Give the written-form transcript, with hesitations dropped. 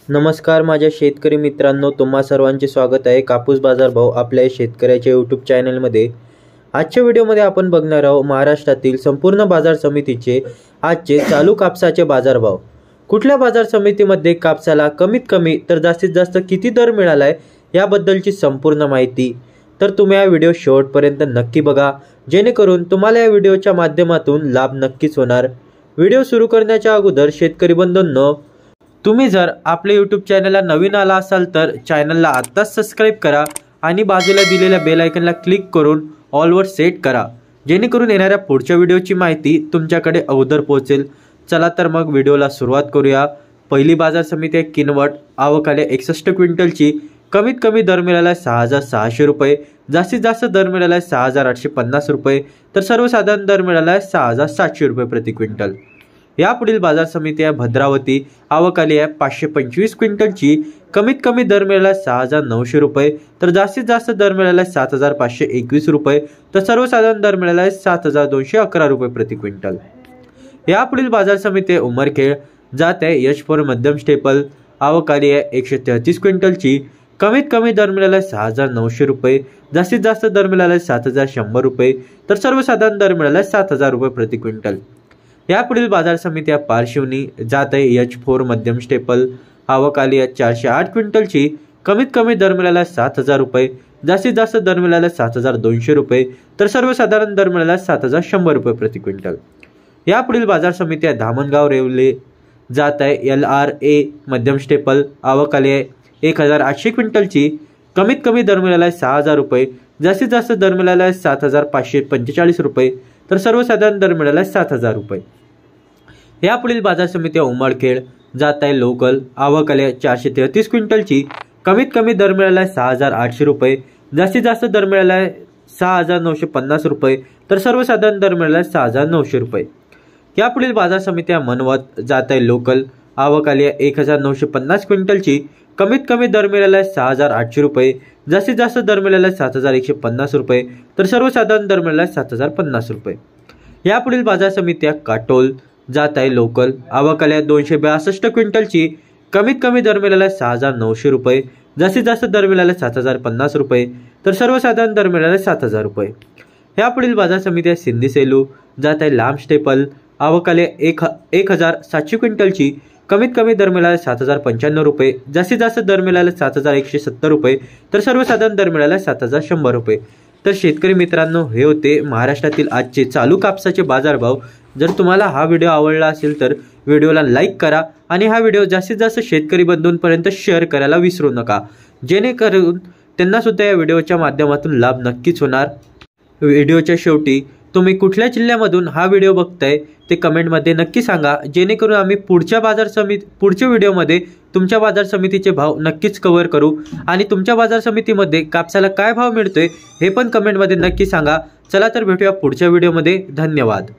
नमस्कार माझ्या शेतकरी मित्रांनो, तुम्हा सर्वांचे स्वागत आहे कापूस बाजार भाव आपल्या शेतकऱ्याच्या यूट्यूब चॅनलमध्ये। आजच्या व्हिडिओमध्ये आपण बघणार आहोत महाराष्ट्रातील संपूर्ण बाजार समितीचे आजचे चालू कापसाचे बाजार भाव। कुठल्या बाजार समितीमध्ये कापसाला कमीत कमी तर जास्तीत जास्त किती दर मिळाला आहे याबद्दलची संपूर्ण माहिती। तर तुम्ही हा व्हिडिओ शेवटपर्यंत नक्की बघा, जेणेकरून तुम्हाला या व्हिडिओच्या माध्यमातून लाभ नक्कीच होणार। व्हिडिओ सुरू करण्याच्या अगोदर शेतकरी बंधूंनो, तुम्ही जर आपल्या यूट्यूब चॅनलला नवीन आला असाल तर चॅनलला आत्ताच सबस्क्राइब करा आणि बाजूला दिलेल्या बेल आयकॉनला क्लिक करून ऑलवर सेट करा, जेणेकरून येणाऱ्या पुढच्या व्हिडिओची माहिती तुमच्याकडे अगोदर पोहोचेल। चला तर मग व्हिडिओला सुरुवात करूया। पहिली बाजार समिती आहे किनवट। आवक आली 61 क्विंटलची। कमीत कमी दर मिळाला आहे 6600 रुपये, जास्तीत जास्त दर मिळाला आहे 6850 रुपये, तर सर्वसाधारण दर मिळाला आहे 6700 रुपये प्रति क्विंटल। यापुढील बाजार समिती आहे भद्रावती। आवक आली आहे 525 क्विंटलची। कमीत कमी दर मिळाला आहे 6900 रुपये, तर जास्तीत जास्त दर मिळाला आहे 7521 रुपये, तर सर्वसाधारण दर मिळाला आहे 7211 रुपये प्रति क्विंटल। यापुढील बाजार समिती आहे उमरखेड। जात आहे यशफोर मध्यम स्टेपल। आवक आली आहे 133 क्विंटलची। कमीत कमी दर मिळाला आहे 6900 रुपये, जास्तीत जास्त दर मिळाला आहे 7100 रुपये, तर सर्वसाधारण दर मिळाला आहे 7000 रुपये प्रति क्विंटल। यापुढील बाजार समिती आहे पारशिवनी। जात आहे H4 मध्यम स्टेपल। आवक आली आहे 408 क्विंटलची। कमीत कमी दर मिळाला आहे 7000 रुपये, जास्तीत जास्त दर मिळाला आहे 7200 रुपये, तर सर्वसाधारण दर मिळाला आहे 7100 रुपये प्रति क्विंटल। यापुढील बाजार समिती आहे धामणगाव रेवले। जात आहे LRA मध्यम स्टेपल। आवक आली आहे 1800 क्विंटलची। कमीत कमी दर मिळाला आहे 6000 रुपये, जास्तीत जास्त दर मिळाला आहे 7545 रुपये, तर सर्वसाधारण दर मिळाला आहे 7000 रुपये। यापुढील बाजार समिती आहे उमरखेड। जात आहे लोकल। आवक आली आहे 433 क्विंटलची। कमीत कमी दर मिळाला आहे 6800 रुपये, जास्तीत जास्त दर मिळाला आहे 6950 रुपये, तर सर्वसाधारण दर मिळाला आहे 6900 रुपये। यापुढील बाजार समिती आहे मनवत। जात आहे लोकल। आवक आली आहे 1950 क्विंटलची। कमीत कमी दर मिळाला आहे 6800 रुपये, जास्तीत जास्त दर मिळाला आहे 7150 रुपये, तर सर्वसाधारण दर मिळाला आहे 7050 रुपये। यापुढील बाजार समिती आहे काटोल। जात आहे लोकल। आवक आली आहे 262 क्विंटलची। कमीत कमी दर मिळाला आहे 6900 रुपये, जास्तीत जास्त दर मिळाला आहे 7050 रुपये, तर सर्वसाधारण दर मिळाला आहे 7000 रुपये। यापुढील बाजार समिती आहे सिंधी सेलू। जात आहे लांब स्टेपल। आवक आली आहे 1700 क्विंटलची। कमीत कमी दर मिळाला 7095 रुपये, जास्तीत जास्त दर मिळाला 7170 रुपये, तर सर्वसाधारण दर मिळाला 7100 रुपये। तर शेतकरी मित्रांनो, हे होते महाराष्ट्रातील आजचे चालू कापसाचे बाजारभाव। जर तुम्हाला हा व्हिडिओ आवडला असेल तर व्हिडिओला लाईक करा आणि हा व्हिडिओ जास्तीत जास्त शेतकरी बंधूंपर्यंत शेअर करायला विसरू नका, जेणेकरून त्यांना सुद्धा या व्हिडिओच्या माध्यमातून लाभ नक्कीच होणार। व्हिडिओच्या शेवटी तुम्ही कुठल्या जिल्ह्यामधून हा व्हिडिओ बघताय ते कमेंटमध्ये नक्की सांगा, जेणेकरून आम्ही पुढच्या व्हिडिओमध्ये तुमच्या बाजार समितीचे भाव नक्कीच कव्हर करू आणि तुमच्या बाजार समितीमध्ये कापसाला काय भाव मिळतोय हे पण कमेंटमध्ये नक्की सांगा। चला तर भेटूया पुढच्या व्हिडिओमध्ये। धन्यवाद।